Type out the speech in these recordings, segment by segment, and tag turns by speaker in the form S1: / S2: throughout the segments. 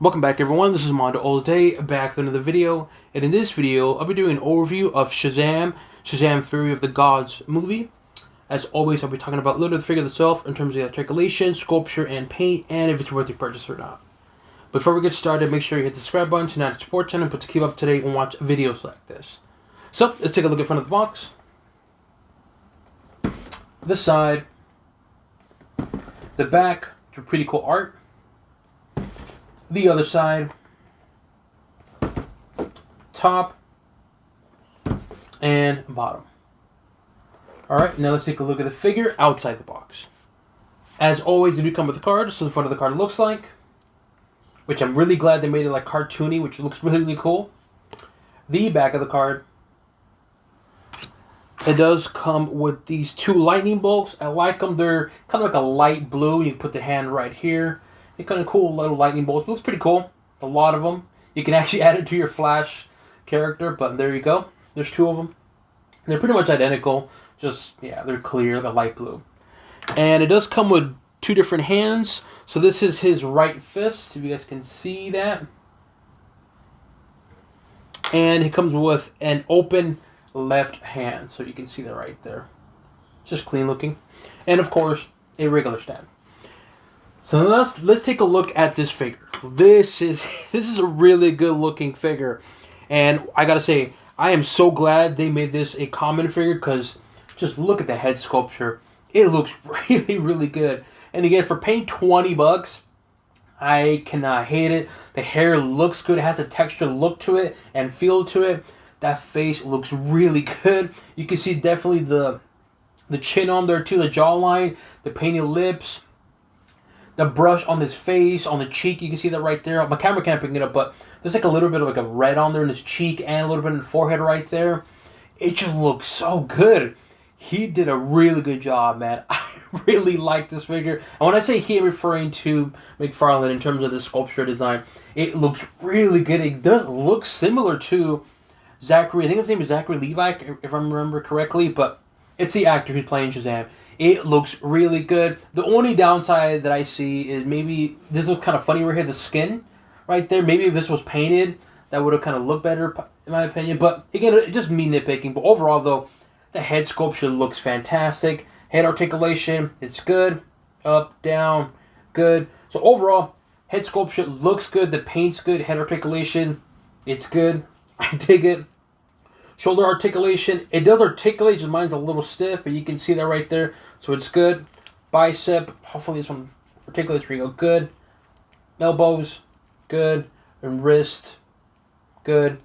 S1: Welcome back everyone, this is MandoAllDay, back with another video, and in this video, I'll be doing an overview of Shazam Fury of the Gods movie. As always, I'll be talking about a little bit of the figure itself in terms of the articulation, sculpture, and paint, and if it's worth your purchase or not. Before we get started, make sure you hit the subscribe button to not support channel, but to keep up to date and watch videos like this. So, let's take a look at front of the box. This side, the back, some pretty cool art. The other side, top, and bottom. Alright, now let's take a look at the figure outside the box. As always, they do come with a card. So the front of the card looks like, which I'm really glad they made it like cartoony, which looks really, really cool. The back of the card, it does come with these two lightning bolts. I like them. They're kind of like a light blue. You can put the hand right here. They're kind of cool little lightning bolts. Looks pretty cool. A lot of them. You can actually add it to your Flash character, but there you go. There's two of them. They're pretty much identical. Just, yeah, they're clear, like a light blue. And it does come with two different hands. So this is his right fist, if you guys can see that. And it comes with an open left hand. So you can see that right there. Just clean looking. And of course, a regular stand. So let's take a look at this figure. This is a really good looking figure, and I gotta say I am so glad they made this a common figure because just look at the head sculpture. It looks really, really good. And again, for paying $20, I cannot hate it. The hair looks good. It has a texture look to it and feel to it. That face looks really good. You can see definitely the chin on there too, the jawline, the painted lips. The brush on his face, on the cheek, you can see that right there. My camera can't pick it up, but there's like a little bit of like a red on there in his cheek and a little bit in the forehead right there. It just looks so good. He did a really good job, man. I really like this figure. And when I say he, I'm referring to McFarlane in terms of the sculpture design. It looks really good. It does look similar to Zachary. I think his name is Zachary Levi, if I remember correctly, but it's the actor who's playing Shazam. It looks really good. The only downside that I see is maybe this looks kind of funny right here, the skin right there. Maybe if this was painted, that would have kind of looked better, in my opinion. But again, it's just me nitpicking. But overall, though, the head sculpture looks fantastic. Head articulation, it's good. Up, down, good. So overall, head sculpture looks good. The paint's good. Head articulation, it's good. I dig it. Shoulder articulation, it does articulate, just mine's a little stiff, but you can see that right there, so it's good. Bicep, hopefully this one articulates pretty good. Good. Elbows, good. And wrist, good.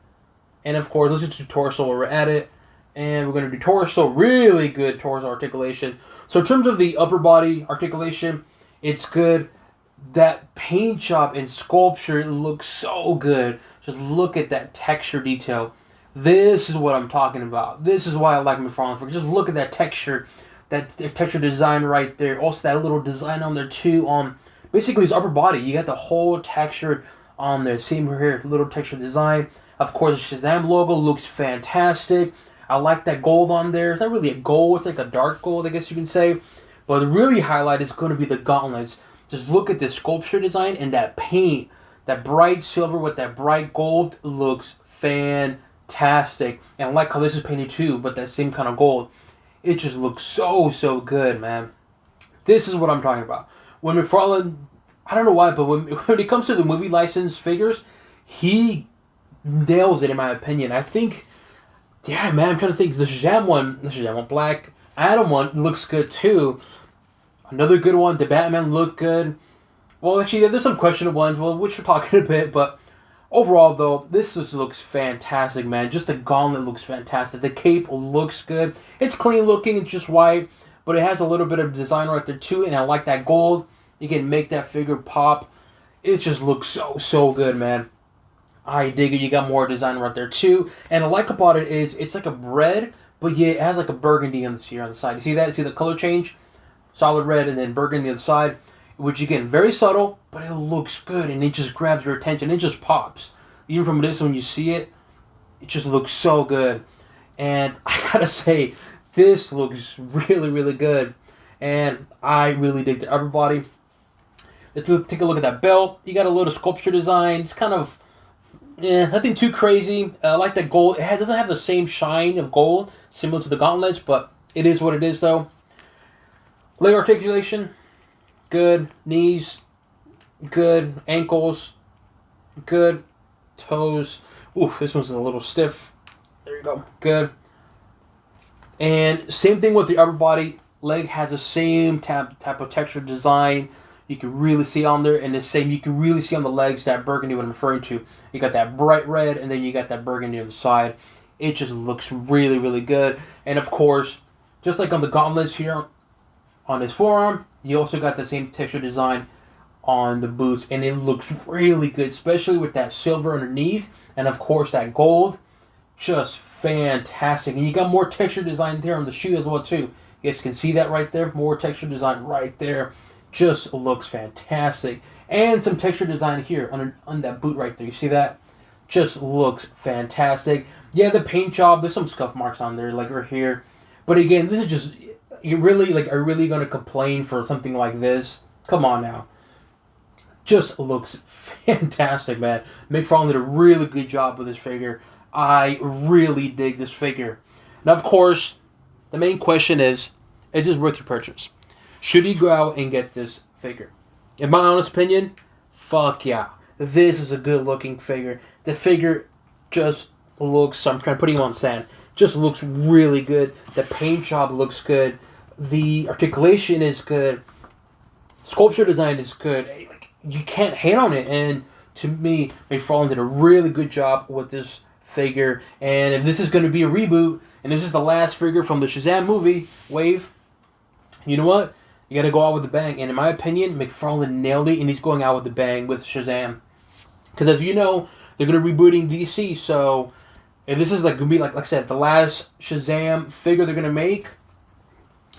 S1: And of course, let's do torso while we're at it. And we're going to do torso, really good torso articulation. So in terms of the upper body articulation, it's good. That paint job and sculpture, it looks so good. Just look at that texture detail. This is what I'm talking about. This is why I like McFarlane. Just look at that texture design right there. Also that little design on there too on basically his upper body. You got the whole texture on there. Same here, little texture design. Of course, the Shazam logo looks fantastic. I like that gold on there. It's not really a gold. It's like a dark gold, I guess you can say. But the really highlight is going to be the gauntlets. Just look at this sculpture design and that paint. That bright silver with that bright gold looks fantastic. And I like how this is painted too, but that same kind of gold. It just looks so good, man. This is what I'm talking about. When McFarlane, I don't know why, but when it comes to the movie license figures, he nails it in my opinion. I think, yeah, man, I'm trying to think. The Shazam one, Black Adam one looks good too. Another good one, the Batman looked good. Well, actually, there's some questionable ones, which we're talking a bit, but overall, though, this just looks fantastic, man. Just the gauntlet looks fantastic. The cape looks good. It's clean looking. It's just white, but it has a little bit of design right there, too, and I like that gold. You can make that figure pop. It just looks so good, man. I dig it. You got more design right there, too. And I like about it is it's like a red, but yeah, it has like a burgundy on the side. You see that? See the color change? Solid red and then burgundy on the side. Which again, very subtle, but it looks good and it just grabs your attention. It just pops. Even from this, when you see it, it just looks so good. And I gotta say, this looks really good. And I really dig the upper body. Take a look at that belt. You got a little sculpture design. It's kind of, nothing too crazy. I like that gold. It doesn't have the same shine of gold, similar to the gauntlets, but it is what it is, though. Leg articulation, good. Knees, good. Ankles, good. Toes, oof, this one's a little stiff. There you go, good. And same thing with the upper body. Leg has the same type of texture design. You can really see on there, and the same you can really see on the legs that burgundy what I'm referring to. You got that bright red, and then you got that burgundy on the side. It just looks really, really good. And of course, just like on the gauntlets here on his forearm, you also got the same texture design on the boots, and it looks really good, especially with that silver underneath, and of course that gold. Just fantastic. And you got more texture design there on the shoe as well too. You guys can see that right there. More texture design right there. Just looks fantastic. And some texture design here on that boot right there. You see that? Just looks fantastic. Yeah, the paint job, there's some scuff marks on there, like right here. But again, this is just, you really, like, are really going to complain for something like this? Come on now. Just looks fantastic, man. McFarlane did a really good job with this figure. I really dig this figure. Now, of course, the main question is this worth your purchase? Should you go out and get this figure? In my honest opinion, fuck yeah. This is a good looking figure. The figure just looks, I'm trying to put him on stand, just looks really good. The paint job looks good. The articulation is good. Sculpture design is good. You can't hate on it. And to me, McFarlane did a really good job with this figure. And if this is going to be a reboot, and this is the last figure from the Shazam movie, Wave, you know what? You got to go out with a bang. And in my opinion, McFarlane nailed it, and he's going out with a bang with Shazam. Because as you know, they're going to be rebooting DC. So if this is like going to be, like I said, the last Shazam figure they're going to make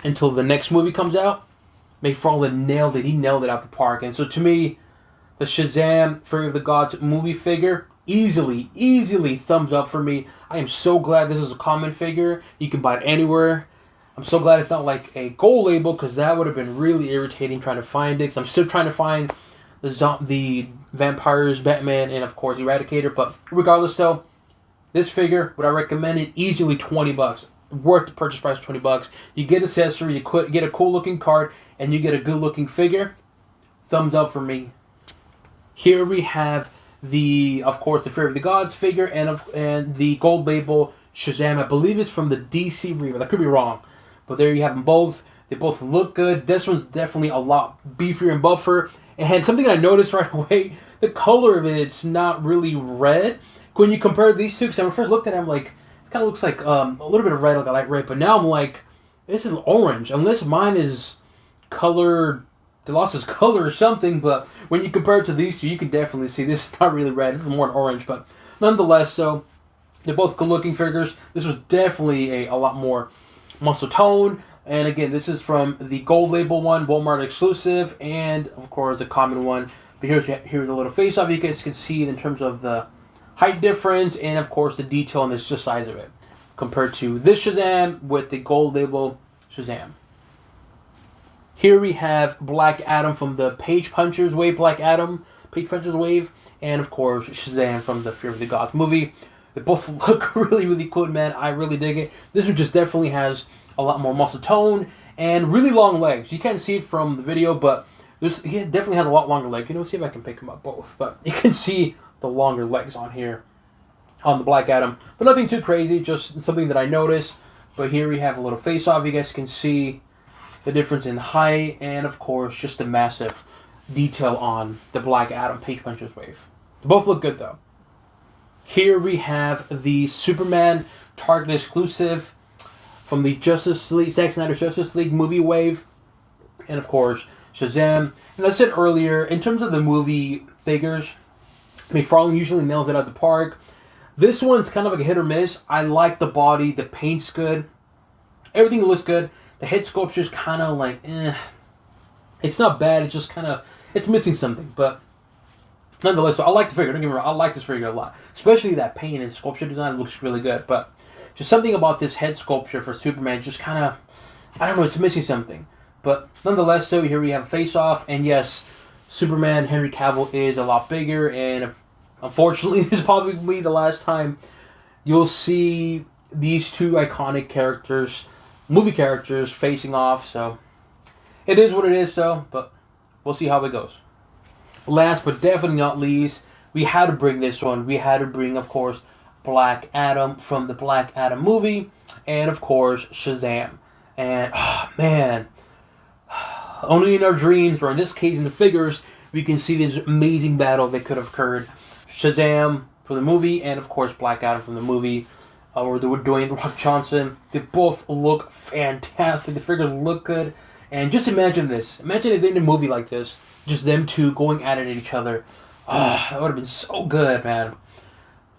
S1: until the next movie comes out, McFarlane nailed it. He nailed it out the park. And so to me, the Shazam Fury of the Gods movie figure, easily thumbs up for me. I am so glad this is a common figure. You can buy it anywhere. I'm so glad it's not like a gold label, because that would have been really irritating trying to find it. Because I'm still trying to find the vampires, Batman, and of course Eradicator. But regardless though, this figure, would I recommend it? Easily $20. Worth the purchase price, $20. You get accessories, you get a cool looking card, and you get a good looking figure. Thumbs up for me. Here we have of course, the Fear of the Gods figure, and the gold label Shazam. I believe it's from the DC reboot. I could be wrong, but there you have them both. They both look good. This one's definitely a lot beefier and buffer. And something I noticed right away, the color of it's not really red. When you compare these two, because when I first looked at it, I'm like, it kind of looks like a little bit of red, like a light red. But now I'm like, this is orange, unless mine is colored. They lost his color or something, but when you compare it to these two, you can definitely see this is not really red. This is more an orange, but nonetheless, so they're both good-looking figures. This was definitely a lot more muscle tone, and again, this is from the gold label one, Walmart exclusive, and of course the common one. But here's a little face-off. You guys can see it in terms of the height difference, and of course the detail on the size of it compared to this Shazam with the gold label Shazam. Here we have Black Adam from the Page Punchers Wave, Page Punchers Wave, and of course Shazam from the Fear of the Gods movie. They both look really cool, man. I really dig it. This one just definitely has a lot more muscle tone and really long legs. You can't see it from the video, but he definitely has a lot longer legs. You know, see if I can pick them up both. But you can see the longer legs on here on the Black Adam. But nothing too crazy, just something that I noticed. But here we have a little face-off. You guys can see the difference in height, and of course, just the massive detail on the Black Adam Page Punchers Wave. They both look good, though. Here we have the Superman Target exclusive from the Zack Snyder's Justice League movie wave, and of course, Shazam. And as I said earlier, in terms of the movie figures, McFarlane usually nails it out the park. This one's kind of like a hit or miss. I like the body, the paint's good, everything looks good. The head sculpture's kind of like, It's not bad, it's just kind of, it's missing something, but nonetheless, so I like the figure, don't get me wrong, I like this figure a lot. Especially that paint and sculpture design looks really good, but just something about this head sculpture for Superman just kind of, I don't know, it's missing something. But nonetheless, so here we have Face Off, and yes, Superman Henry Cavill is a lot bigger, and unfortunately, this is probably the last time you'll see these two iconic characters, movie characters, facing off. So it is what it is, though. But we'll see how it goes. Last but definitely not least, we had to bring this one. We had to bring, of course, Black Adam from the Black Adam movie, and of course Shazam. And oh man, only in our dreams, or in this case in the figures, we can see this amazing battle that could have occurred. Shazam from the movie, and of course Black Adam from the movie, where they were doing Rock Johnson. They both look fantastic. The figures look good, and just imagine this. Imagine if they did a movie like this, just them two going at it at each other. Oh, that would have been so good, man.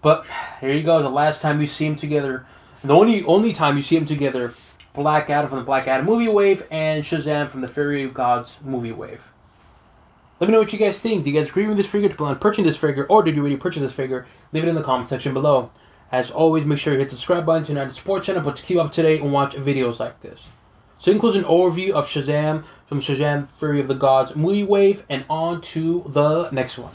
S1: But here you go. The last time you see them together, and the only time you see them together, Black Adam from the Black Adam movie wave and Shazam from the Fury of Gods movie wave. Let me know what you guys think. Do you guys agree with this figure? Do you plan on purchasing this figure, or did you already purchase this figure? Leave it in the comment section below. As always, make sure you hit the subscribe button to not support channel, but to keep up to date and watch videos like this. So it includes an overview of Shazam from Shazam Fury of the Gods movie wave, and on to the next one.